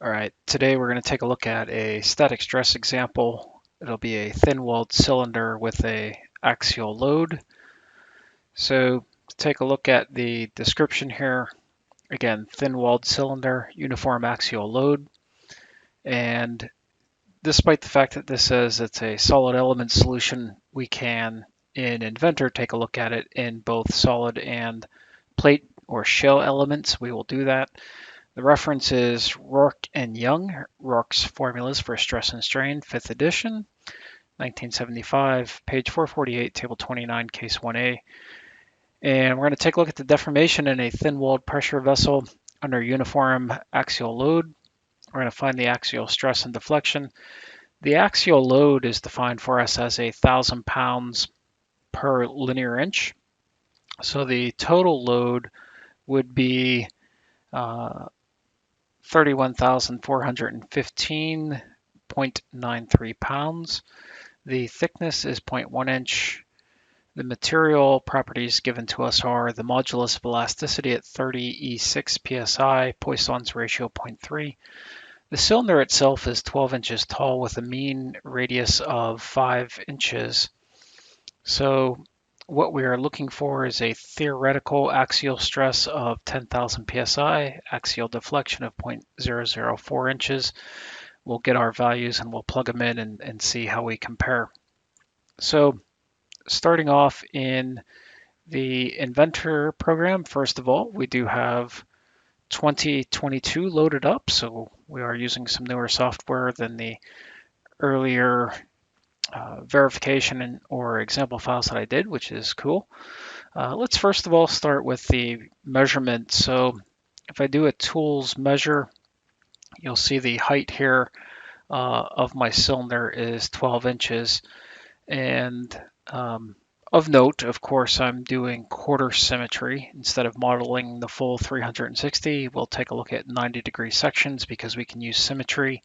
All right, today we're going to take a look at a static stress example. It'll be a thin-walled cylinder with a axial load. So to take a look at the description here, again, thin-walled cylinder, uniform axial load. And despite the fact that this says it's a solid element solution, we can, in Inventor, take a look at it in both solid and plate or shell elements. We will do that. The reference is Rourke and Young, Rourke's Formulas for Stress and Strain, 5th edition, 1975, page 448, table 29, case 1A. And we're going to take a look at the deformation in a thin-walled pressure vessel under uniform axial load. We're going to find the axial stress and deflection. The axial load is defined for us as 1,000 pounds per linear inch. So the total load would be 31,415.93 pounds. The thickness is 0.1 inch. The material properties given to us are the modulus of elasticity at 30 E6 psi, Poisson's ratio 0.3. The cylinder itself is 12 inches tall with a mean radius of 5 inches. So what we are looking for is a theoretical axial stress of 10,000 psi, axial deflection of 0.004 inches. We'll get our values and we'll plug them in and see how we compare. So starting off in the Inventor program, first of all, we do have 2022 loaded up. So we are using some newer software than the earlier verification or example files that I did, which is cool. Let's first of all start with the measurement. So if I do a tools measure, you'll see the height here of my cylinder is 12 inches. And of note, of course, I'm doing quarter symmetry. Instead of modeling the full 360, we'll take a look at 90-degree sections because we can use symmetry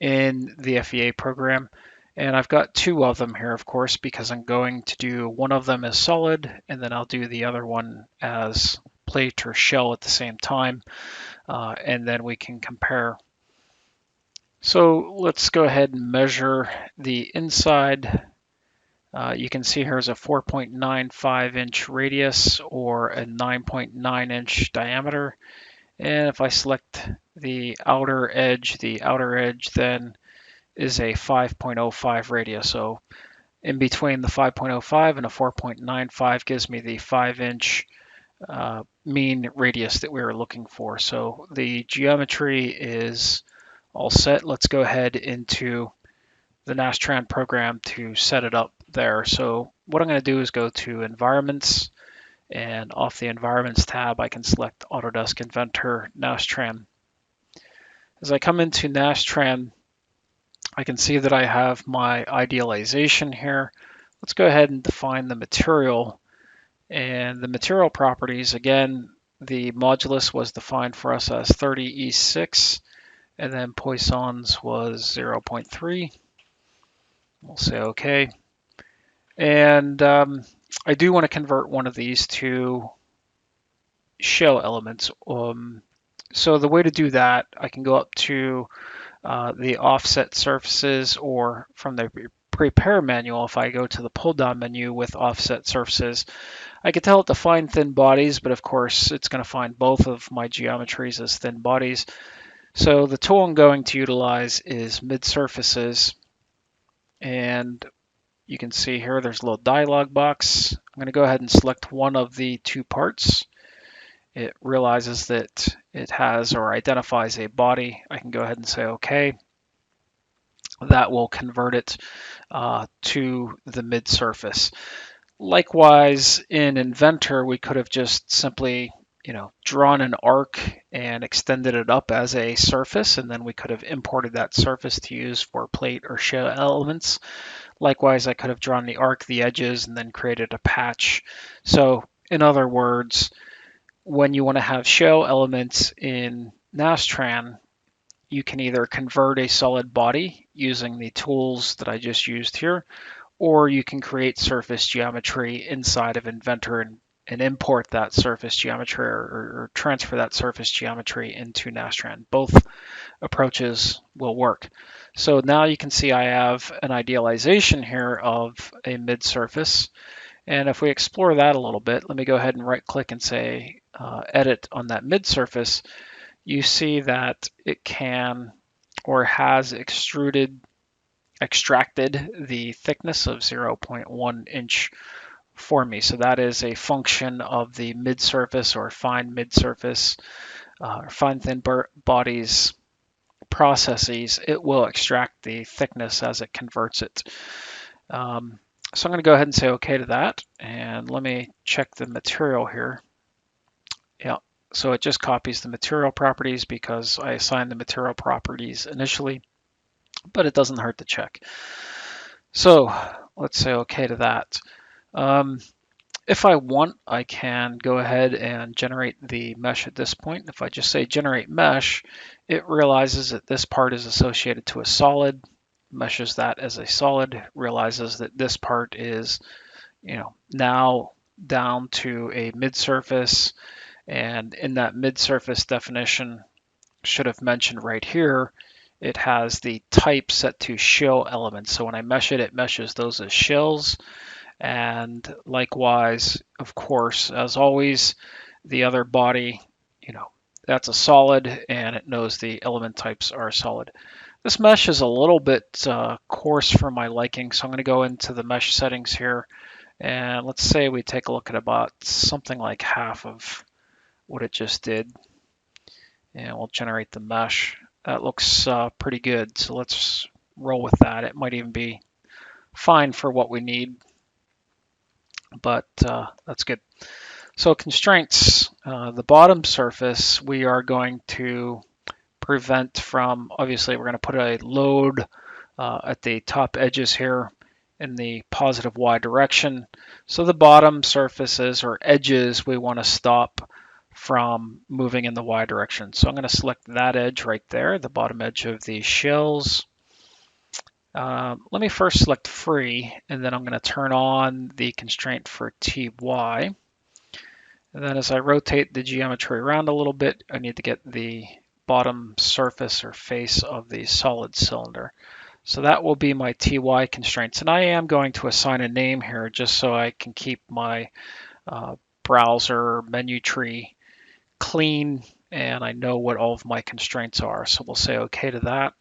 in the FEA program. And I've got two of them here, of course, because I'm going to do one of them as solid, and then I'll do the other one as plate or shell at the same time, and then we can compare. So let's go ahead and measure the inside. You can see here's a 4.95 inch radius or a 9.9 inch diameter. And if I select the outer edge then is a 5.05 radius. So in between the 5.05 and a 4.95 gives me the 5-inch mean radius that we were looking for. So the geometry is all set. Let's go ahead into the Nastran program to set it up there. So what I'm going to do is go to Environments, and off the Environments tab I can select Autodesk Inventor Nastran. As I come into Nastran, I can see that I have my idealization here. Let's go ahead and define the material. And the material properties, again, the modulus was defined for us as 30 E6, and then Poisson's was 0.3. We'll say OK. And I do want to convert one of these to shell elements. So the way to do that, I can go up to the offset surfaces, or from the prepare manual, if I go to the pull down menu with offset surfaces, I can tell it to find thin bodies, but of course it's going to find both of my geometries as thin bodies. So the tool I'm going to utilize is Midsurfaces, and you can see here there's a little dialog box. I'm going to go ahead and select one of the two parts. It realizes that it has or identifies a body. I can go ahead and say OK. That will convert it to the mid surface. Likewise, in Inventor, we could have just simply drawn an arc and extended it up as a surface, and then we could have imported that surface to use for plate or shell elements. Likewise, I could have drawn the arc, the edges, and then created a patch. So in other words, when you want to have shell elements in Nastran, you can either convert a solid body using the tools that I just used here, or you can create surface geometry inside of Inventor and import that surface geometry or transfer that surface geometry into Nastran. Both approaches will work. So now you can see I have an idealization here of a mid-surface. And if we explore that a little bit, let me go ahead and right click and say edit on that mid-surface. You see that it can or has extracted the thickness of 0.1 inch for me. So that is a function of the mid-surface or fine mid-surface or fine thin bodies processes. It will extract the thickness as it converts it. So I'm going to go ahead and say OK to that. And let me check the material here. Yeah, so it just copies the material properties because I assigned the material properties initially, but it doesn't hurt to check. So let's say OK to that. If I want, I can go ahead and generate the mesh at this point. If I just say generate mesh, it realizes that this part is associated to a solid, meshes that as a solid, realizes that this part is, now down to a mid-surface, and in that mid-surface definition, should have mentioned right here, it has the type set to shell elements. So when I mesh it, it meshes those as shells. And likewise, of course, as always, the other body, that's a solid, and it knows the element types are solid. This mesh is a little bit coarse for my liking, so I'm going to go into the mesh settings here, and let's say we take a look at about something like half of what it just did, and we'll generate the mesh. That looks pretty good, so let's roll with that. It might even be fine for what we need, but that's good. So constraints, the bottom surface, we are going to prevent from, obviously we're going to put a load at the top edges here in the positive Y direction. So the bottom surfaces or edges, we want to stop from moving in the Y direction. So I'm going to select that edge right there, the bottom edge of the shells. Let me first select free, and then I'm going to turn on the constraint for TY. And then as I rotate the geometry around a little bit, I need to get the bottom surface or face of the solid cylinder. So that will be my TY constraints. And I am going to assign a name here just so I can keep my browser menu tree clean and I know what all of my constraints are. So we'll say OK to that.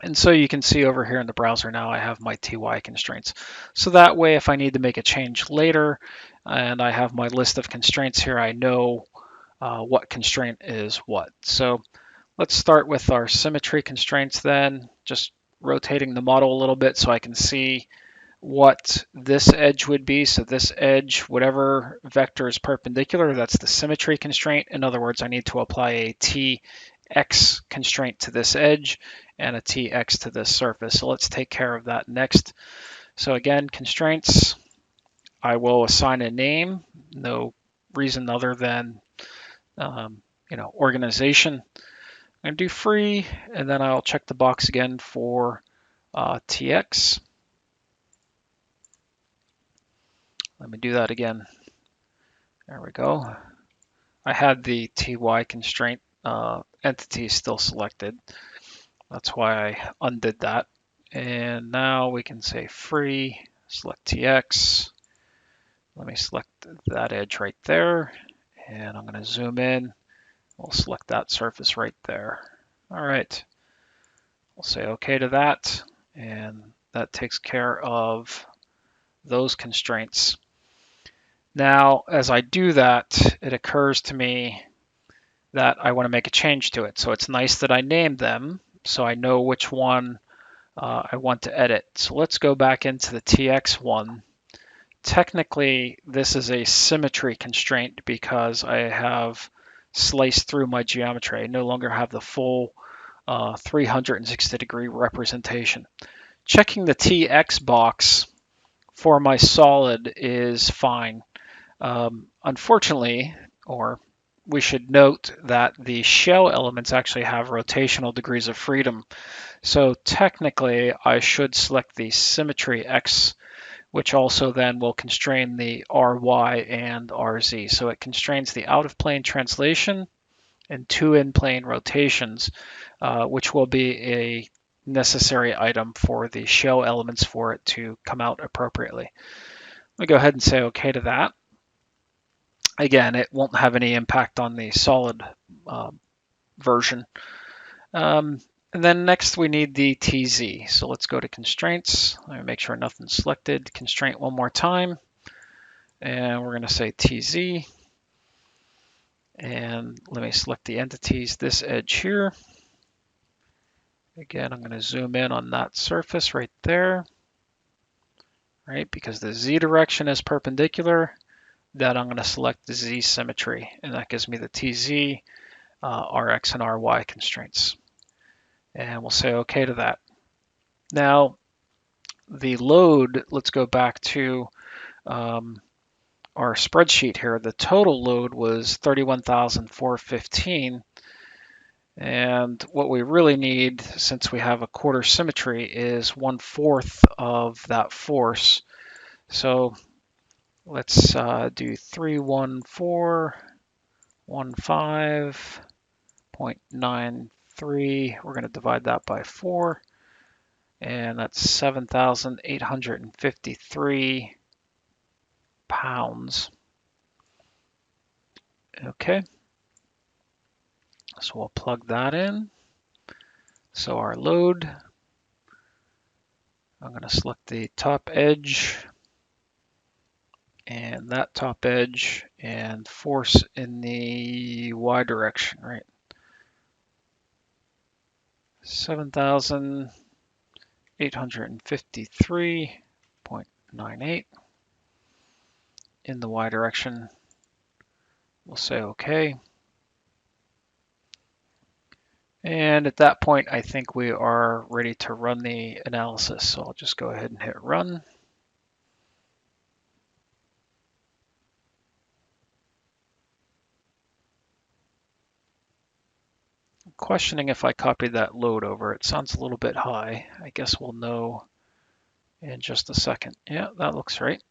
And so you can see over here in the browser now I have my TY constraints. So that way if I need to make a change later and I have my list of constraints here, I know what constraint is what. So let's start with our symmetry constraints then, just rotating the model a little bit so I can see what this edge would be. So this edge, whatever vector is perpendicular, that's the symmetry constraint. In other words, I need to apply a TX constraint to this edge and a TX to this surface. So let's take care of that next. So again, constraints, I will assign a name, no reason other than organization. I'm going to do free, and then I'll check the box again for TX. Let me do that again. There we go. I had the TY constraint entity still selected. That's why I undid that. And now we can say free, select TX. Let me select that edge right there. And I'm going to zoom in. We'll select that surface right there. All right. We'll say OK to that. And that takes care of those constraints. Now, as I do that, it occurs to me that I want to make a change to it. So it's nice that I named them so I know which one I want to edit. So let's go back into the TX one. Technically, this is a symmetry constraint because I have sliced through my geometry. I no longer have the full 360-degree representation. Checking the TX box for my solid is fine. Unfortunately, or we should note that the shell elements actually have rotational degrees of freedom. So technically, I should select the symmetry X, which also then will constrain the RY and RZ. So it constrains the out-of-plane translation and 2 in-plane rotations, which will be a necessary item for the shell elements for it to come out appropriately. Let me go ahead and say OK to that. Again, it won't have any impact on the solid version. And then next we need the TZ. So let's go to constraints. Let me make sure nothing's selected. Constraint one more time. And we're going to say TZ. And let me select the entities, this edge here. Again, I'm going to zoom in on that surface right there. Right, because the Z direction is perpendicular, that I'm going to select the Z symmetry. And that gives me the TZ, RX, and RY constraints. And we'll say OK to that. Now, the load, let's go back to our spreadsheet here. The total load was 31,415. And what we really need, since we have a quarter symmetry, is 1/4 of that force. So let's do 31415.93. We're going to divide that by 4. And that's 7,853 pounds. Okay. So we'll plug that in. So our load, I'm going to select the top edge and that top edge and force in the Y direction, right? 7,853.98 in the Y direction. We'll say OK. And at that point, I think we are ready to run the analysis. So I'll just go ahead and hit run. I'm questioning if I copied that load over. It sounds a little bit high. I guess we'll know in just a second. Yeah, that looks right.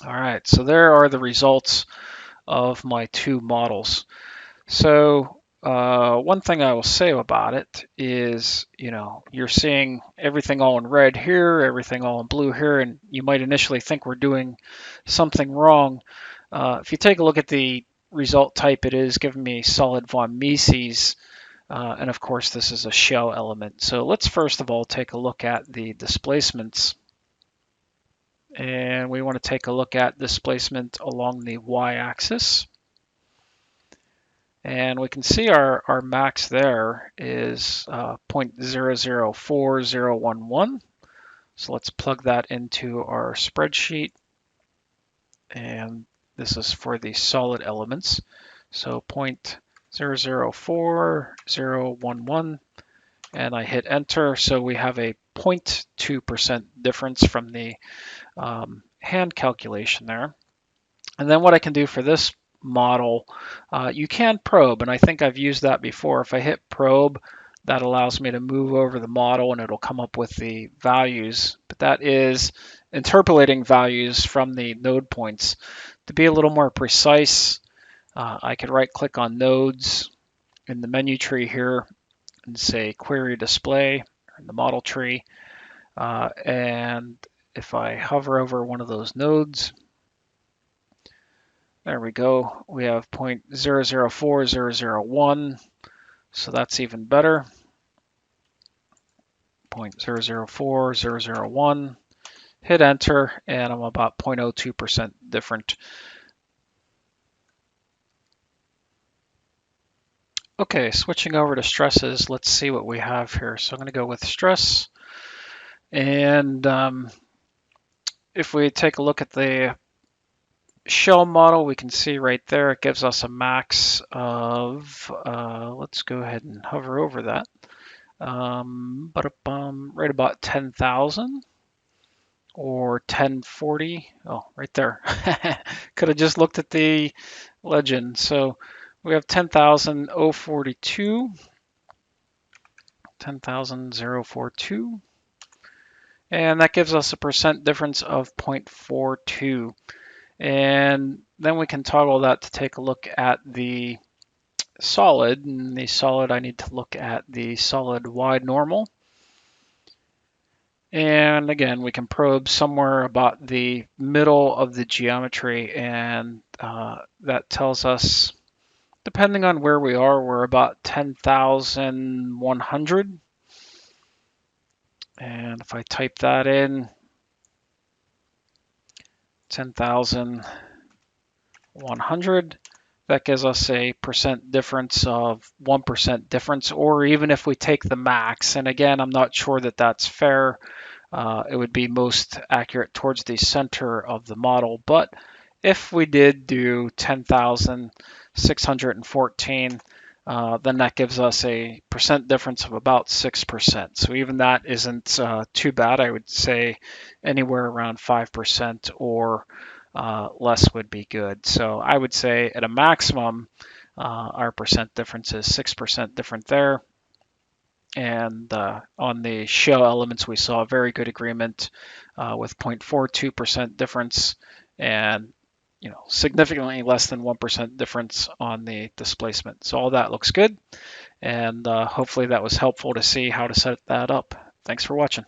All right, so there are the results of my 2 models. So one thing I will say about it is, you're seeing everything all in red here, everything all in blue here, and you might initially think we're doing something wrong. If you take a look at the result type, it is giving me solid von Mises, and of course this is a shell element. So let's first of all take a look at the displacements. And we want to take a look at displacement along the y-axis. And we can see our max there is 0.004011. So let's plug that into our spreadsheet. And this is for the solid elements. So 0.004011. And I hit enter. So we have a 0.2% difference from the hand calculation there. And then what I can do for this model, you can probe, and I think I've used that before. If I hit probe, that allows me to move over the model and it'll come up with the values, but that is interpolating values from the node points. To be a little more precise, I could right click on nodes in the menu tree here and say query display in the model tree, and if I hover over one of those nodes, there we go. We have 0.004001, so that's even better. 0.004001. Hit enter, and I'm about 0.02% different. Okay, switching over to stresses, let's see what we have here. So I'm going to go with stress, and if we take a look at the shell model, we can see right there it gives us a max of, let's go ahead and hover over that, right about 10,000 or 1040. Oh, right there. Could have just looked at the legend. So we have 10,042, 10,042, and that gives us a percent difference of 0.42. And then we can toggle that to take a look at the solid. In the solid, I need to look at the solid wide normal. And again, we can probe somewhere about the middle of the geometry, and that tells us, depending on where we are, we're about 10,100. And if I type that in, 10,100, that gives us a percent difference of 1% difference, or even if we take the max, and again, I'm not sure that that's fair. It would be most accurate towards the center of the model. But if we did do 10,614, then that gives us a percent difference of about 6%. So even that isn't too bad. I would say anywhere around 5% or less would be good. So I would say at a maximum, our percent difference is 6% different there. And on the shell elements, we saw a very good agreement with 0.42% difference, and significantly less than 1% difference on the displacement. So all that looks good, and hopefully that was helpful to see how to set that up. Thanks for watching.